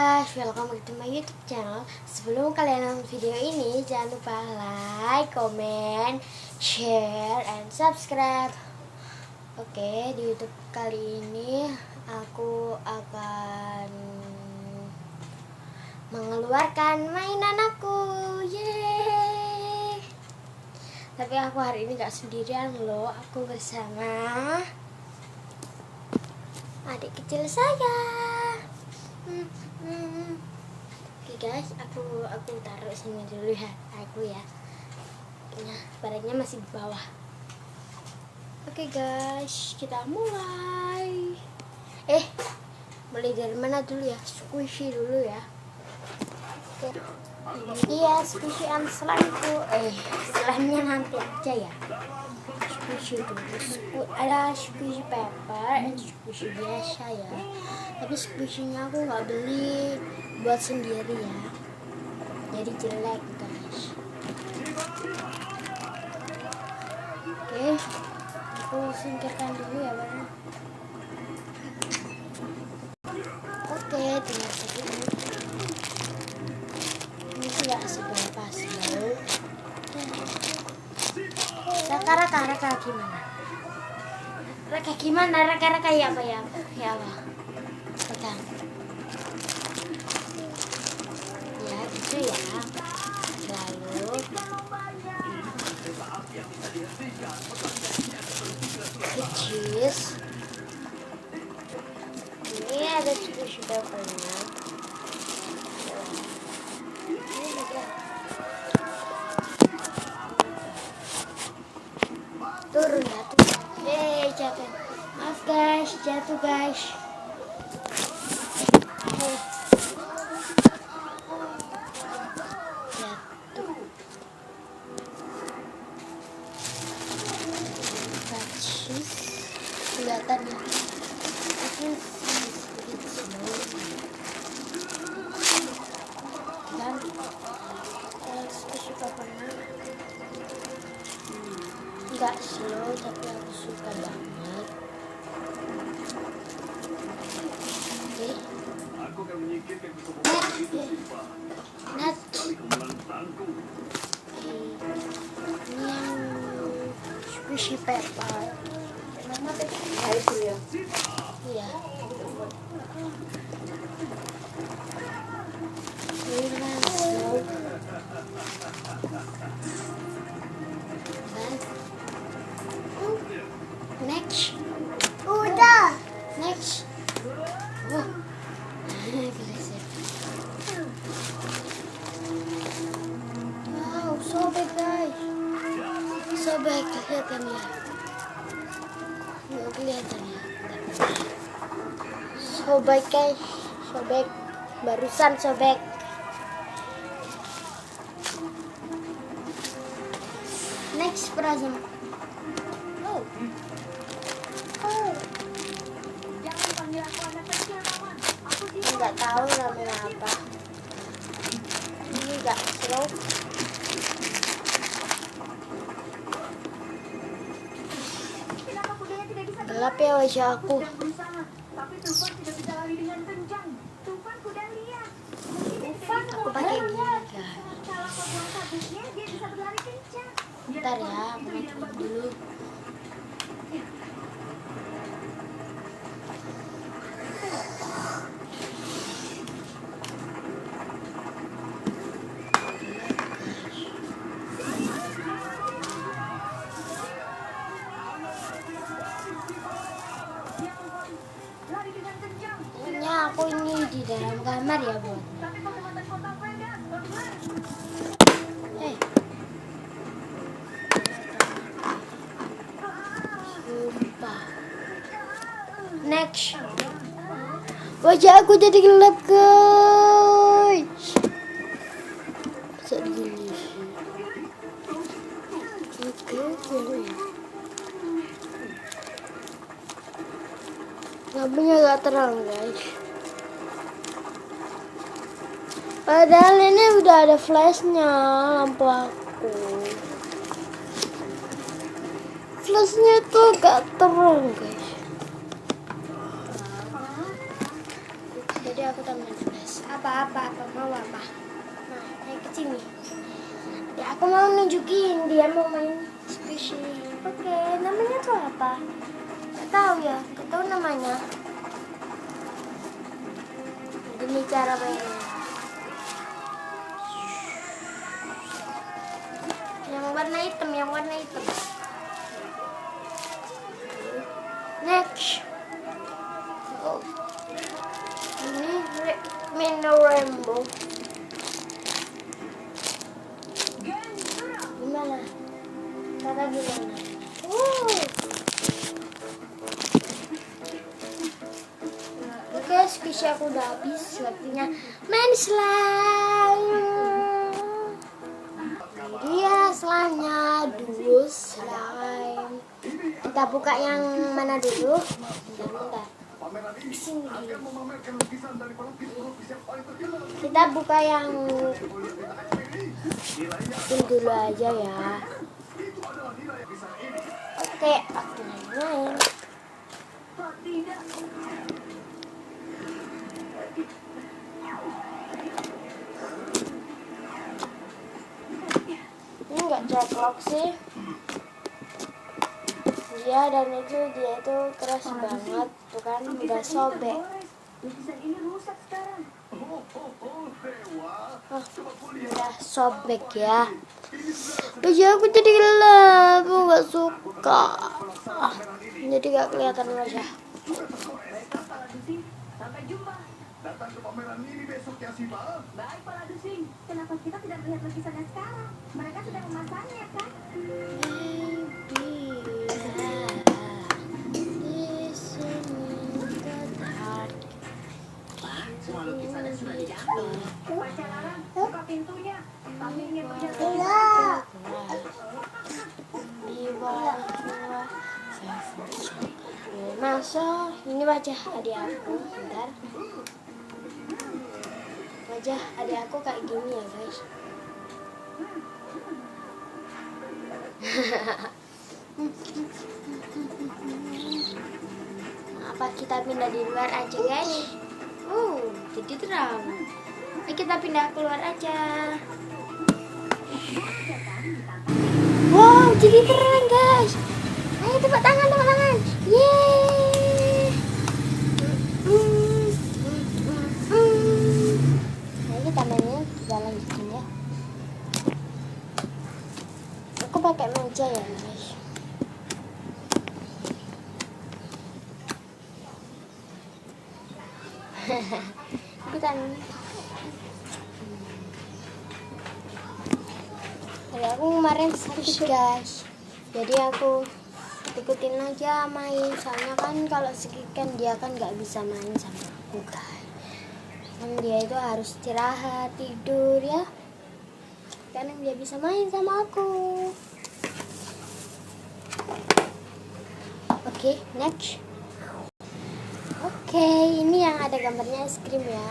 Guys, welcome back to my YouTube channel. Sebelum kalian nonton video ini, jangan lupa like, comment, share, and subscribe. Oke, di YouTube kali ini aku akan mengeluarkan mainan aku. Yeay! Tapi aku hari ini gak sendirian loh. Aku bersama adik kecil saya. Oke guys, aku taruh sini dulu ya, aku ya. Nah, barangnya masih di bawah. Oke guys, kita mulai. Mulai dari mana dulu ya? Squishy dulu ya. Oke, ini dia squishy-an slime-ku. Slime-nya nanti aja ya. Squishy dulu. Ada squishy paper dan squishy biasa ya. Tapi squishy-nya aku nggak beli buat sendiri ya, jadi jelek guys. Oke, aku singkirkan dulu ya bang. Oke, tinggal segini. Ini sih nggak seberapa slow. Raka gimana? Raka ya apa ya? Ya apa? Pegang. Ya gitu ya. Lalu cheese. Ini ada squishy papernya. Turun ya tuh. Jatuh. Maaf guys, jatuh guys. Kelihatan ya, itu sedikit slow dan squishy papernya nggak slow tapi aku suka banget. Oke, net ini yang squishy paper. Iya. Next. Udah. Next. Oh. Wow, sobek guys. Sobek kelihatan ya. Kelihatan ya. Sobek guys, sobek, barusan sobek. Next present. Oh. Jangan panggil aku anak kecil, Mama. Aku Nggak tahu namanya apa. Ini nggak slow. kenapa kudanya tidak bisa Gelap ya wajah aku. sedang bersama, tapi Tufan tidak bisa lari dengan kencang. Tufan kuda lihat. Aku pakai gini guys. Kalau kau buang sabuknya, dia bisa berlari kencang. Bentar ya, aku tutup dulu. Lari dengan kencang. Kayaknya aku ini di dalam kamar ya buat. Tapi kota kota Vegas, benar. Sumpah. Next. Wajah aku jadi gelap guys. Bisa gini sih. Oke. Lampunya gak terang guys. Padahal ini udah ada flashnya lampu aku. Flashnya tuh gak terang guys. Jadi aku tambahin guys. Apa mau apa? Nah, kayak ke sini. Ya aku mau nunjukin dia mau main squishy. Oke, namanya tuh apa? Gak tahu ya, gak tahu namanya. Ini cara mainnya. Yang warna hitam. Next. Oh. Ini Mino Rainbow. Gimana? Kakak gimana? Oke, squishy aku udah habis. Waktunya main slime. Iya, slime-nya duo slime. Kita buka yang mana dulu? Bentar. Sini. Kita buka yang ini dulu aja ya. Oke, aku main. Ini nggak ceklok sih. Dia itu keras banget, tuh kan udah sobek. Oh, udah sobek ya. Baju aku jadi gelap, aku nggak suka. Jadi nggak kelihatan wajah. Sampai jumpa. Datang ke pameran ini besok ya sih, Pak. Baik, Pak Ladusing. Kenapa kita tidak melihat lukisannya sekarang? Mereka sedang memasangnya, kan? Semua lukisannya sudah diambil. Pak Calaran, buka pintunya. Kami ingin melihat Di bawah masa ini wajah adik aku, bentar. Wajah adik aku kayak gini ya guys. Apa kita pindah di luar aja guys? Jadi terang. Ayo kita pindah keluar aja. Wow, jadi terang guys. Ayo tepuk tangan. Yeay. Ayo kita mainnya kita lanjutin ya. Aku pakai meja ya guys. Ikutan. Jadi aku kemarin sakit guys. Jadi aku ikutin aja main. Soalnya kan kalau sakit kan dia kan nggak bisa main sama aku guys. Kan dia itu harus istirahat, tidur ya. Karena dia bisa main sama aku. Oke, next. Oke, ini yang ada gambarnya es krim ya.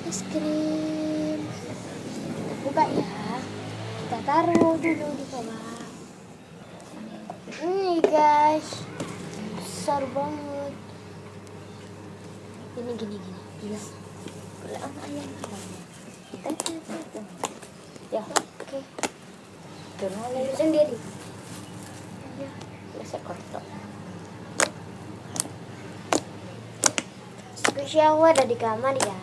Es krim. Kita buka ya. Kita taruh dulu di bawah. Ini guys, besar banget. Gini. Iya. Kulaan ayam. Ya, Oke. donole Sendiri. ya. Biasa kotor. Squishy aku ada di kamar ya.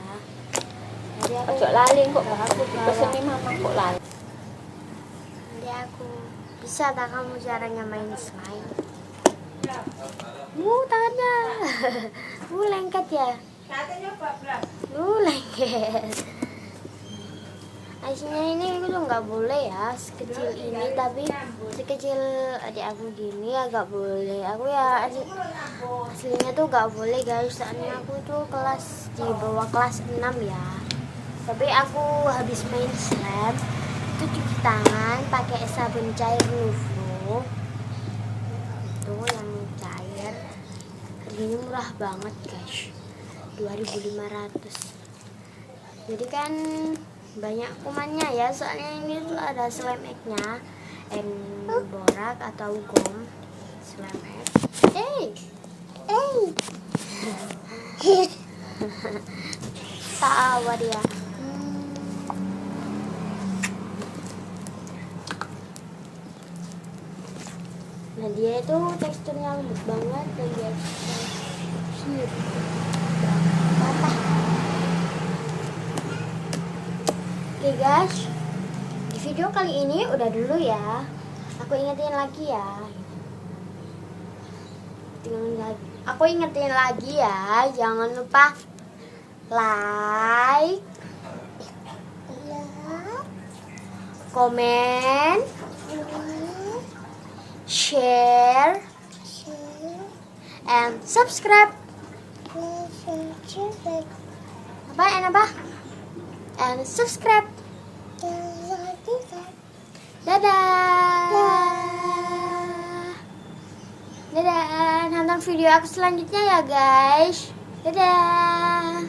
Jadi aku Ojo lali kok aku dipeseni mama kok lali. Jadi aku bisa tak kamu caranya main slime? Tangannya. Lengket ya. Lengket. Aslinya ini itu nggak boleh ya, sekecil ini, tapi sekecil adik aku gini agak boleh. Aku ya aslinya tuh nggak boleh guys, soalnya aku tuh kelas di bawah kelas 6 ya. Tapi aku habis main slime itu cuci tangan pakai sabun cair Nuvo. Itu yang cair. Harganya murah banget guys, 2.500. Jadi kan banyak kumannya ya, soalnya ini tuh ada slime egg-nya, borak atau gom slime egg. tawa dia. Nah dia itu teksturnya lembut banget dan dia cute. Patah. Oke guys, di video kali ini udah dulu ya. Aku ingetin lagi ya. Aku ingetin lagi ya, jangan lupa like, komen, share, and subscribe. Apa? And subscribe. Dadah. Dadah. Nonton video aku selanjutnya ya guys. Dadah.